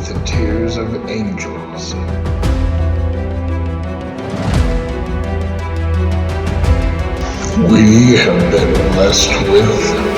with the tears of angels. We have been blessed with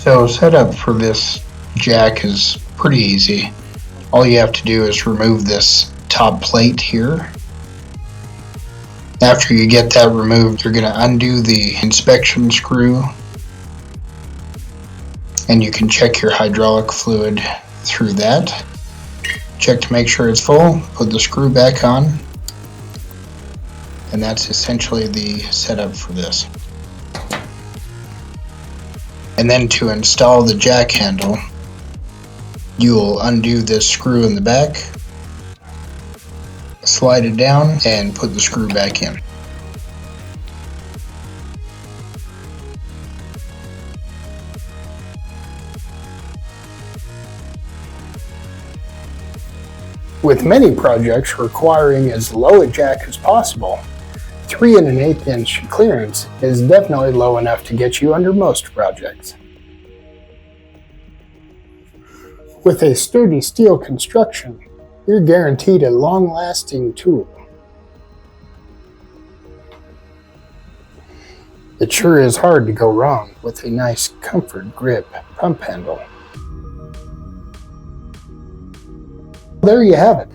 So setup for this jack is pretty easy. All you have to do is remove this top plate here. After you get that removed, you're going to undo the inspection screw, and you can check your hydraulic fluid through that. Check to make sure it's full, put the screw back on, and that's essentially the setup for this. And then to install the jack handle, you will undo this screw in the back, slide it down, and put the screw back in. With many projects requiring as low a jack as possible, 3 1/8 inch clearance is definitely low enough to get you under most projects. With a sturdy steel construction, you're guaranteed a long-lasting tool. It sure is hard to go wrong with a nice comfort grip pump handle. There you have it.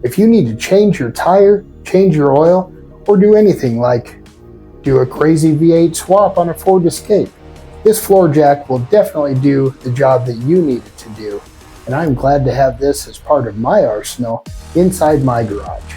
If you need to change your tire, change your oil, or do anything like do a crazy V8 swap on a Ford Escape, this floor jack will definitely do the job that you need it to do, and I'm glad to have this as part of my arsenal inside my garage.